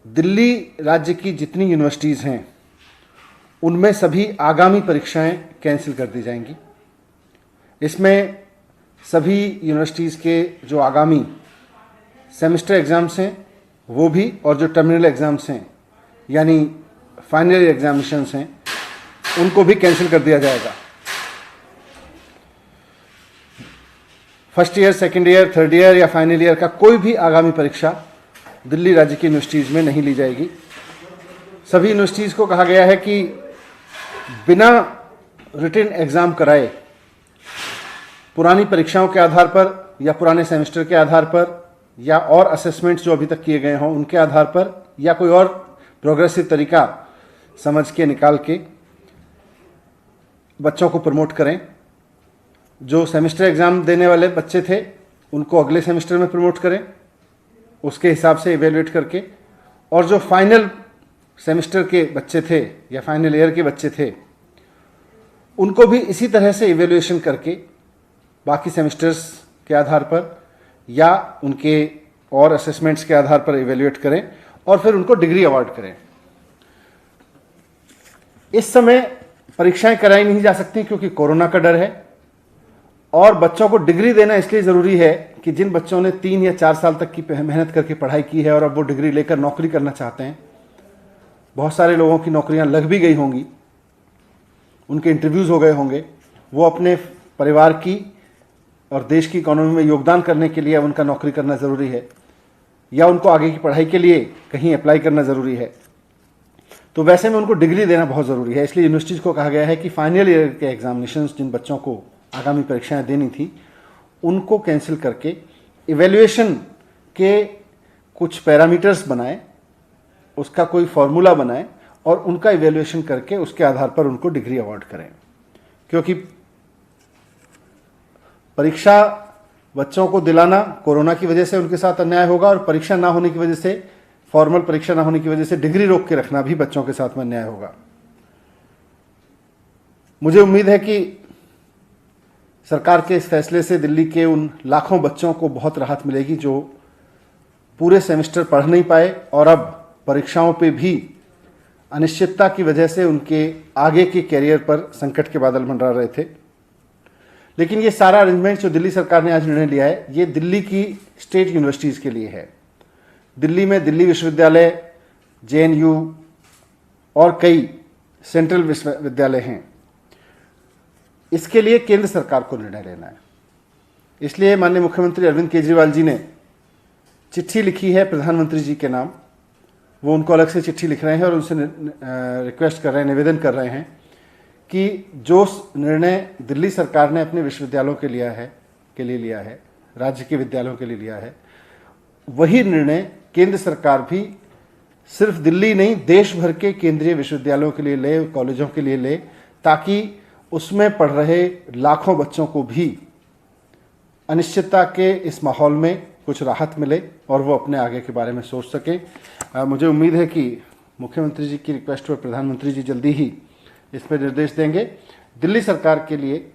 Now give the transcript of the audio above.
दिल्ली राज्य की जितनी यूनिवर्सिटीज़ हैं उनमें सभी आगामी परीक्षाएं कैंसिल कर दी जाएंगी। इसमें सभी यूनिवर्सिटीज़ के जो आगामी सेमेस्टर एग्ज़ाम्स हैं वो भी, और जो टर्मिनल एग्ज़ाम्स हैं यानी फाइनल ईयर एग्जामिनेशंस हैं उनको भी कैंसिल कर दिया जाएगा। First year, second year, third year या फाइनल ईयर का कोई भी आगामी परीक्षा दिल्ली राज्य की यूनिवर्सिटीज़ में नहीं ली जाएगी। सभी यूनिवर्सिटीज़ को कहा गया है कि बिना रिटन एग्ज़ाम कराए पुरानी परीक्षाओं के आधार पर या पुराने सेमेस्टर के आधार पर या और असेसमेंट्स जो अभी तक किए गए हों उनके आधार पर या कोई और प्रोग्रेसिव तरीका समझ के निकाल के बच्चों को प्रमोट करें। जो सेमेस्टर एग्ज़ाम देने वाले बच्चे थे उनको अगले सेमेस्टर में प्रमोट करें उसके हिसाब से इवेलुएट करके, और जो फाइनल सेमेस्टर के बच्चे थे या फाइनल ईयर के बच्चे थे उनको भी इसी तरह से इवेलुएशन करके बाकी सेमेस्टर्स के आधार पर या उनके और असेसमेंट्स के आधार पर इवेलुएट करें और फिर उनको डिग्री अवार्ड करें। इस समय परीक्षाएं कराई नहीं जा सकती क्योंकि कोरोना का डर है, और बच्चों को डिग्री देना इसलिए ज़रूरी है कि जिन बच्चों ने 3 या 4 साल तक की मेहनत करके पढ़ाई की है और अब वो डिग्री लेकर नौकरी करना चाहते हैं, बहुत सारे लोगों की नौकरियां लग भी गई होंगी, उनके इंटरव्यूज़ हो गए होंगे, वो अपने परिवार की और देश की इकोनॉमी में योगदान करने के लिए उनका नौकरी करना ज़रूरी है या उनको आगे की पढ़ाई के लिए कहीं अप्लाई करना ज़रूरी है। तो वैसे में उनको डिग्री देना बहुत ज़रूरी है। इसलिए यूनिवर्सिटीज़ को कहा गया है कि फाइनल ईयर के एग्जामिनेशंस जिन बच्चों को आगामी परीक्षाएं देनी थी उनको कैंसिल करके इवैल्यूएशन के कुछ पैरामीटर्स बनाएं, उसका कोई फॉर्मूला बनाएं और उनका इवैल्यूएशन करके उसके आधार पर उनको डिग्री अवार्ड करें। क्योंकि परीक्षा बच्चों को दिलाना कोरोना की वजह से उनके साथ अन्याय होगा, और परीक्षा ना होने की वजह से, फॉर्मल परीक्षा ना होने की वजह से डिग्री रोक के रखना भी बच्चों के साथ में अन्याय होगा। मुझे उम्मीद है कि सरकार के इस फैसले से दिल्ली के उन लाखों बच्चों को बहुत राहत मिलेगी जो पूरे सेमेस्टर पढ़ नहीं पाए और अब परीक्षाओं पे भी अनिश्चितता की वजह से उनके आगे के कैरियर पर संकट के बादल मंडरा रहे थे। लेकिन ये सारा अरेंजमेंट जो दिल्ली सरकार ने आज निर्णय लिया है ये दिल्ली की स्टेट यूनिवर्सिटीज़ के लिए है। दिल्ली में दिल्ली विश्वविद्यालय, JNU और कई सेंट्रल विश्वविद्यालय हैं। इसके लिए केंद्र सरकार को निर्णय लेना है। इसलिए माननीय मुख्यमंत्री अरविंद केजरीवाल जी ने चिट्ठी लिखी है प्रधानमंत्री जी के नाम। वो उनको अलग से चिट्ठी लिख रहे हैं और उनसे रिक्वेस्ट कर रहे हैं, निवेदन कर रहे हैं कि जो निर्णय दिल्ली सरकार ने अपने विश्वविद्यालयों के लिए लिया है, राज्य के विद्यालयों के लिए लिया है, वही निर्णय केंद्र सरकार भी सिर्फ दिल्ली नहीं देश भर के केंद्रीय विश्वविद्यालयों के लिए ले, कॉलेजों के लिए ले, ताकि उसमें पढ़ रहे लाखों बच्चों को भी अनिश्चितता के इस माहौल में कुछ राहत मिले और वो अपने आगे के बारे में सोच सकें। मुझे उम्मीद है कि मुख्यमंत्री जी की रिक्वेस्ट पर प्रधानमंत्री जी जल्दी ही इस पर निर्देश देंगे। दिल्ली सरकार के लिए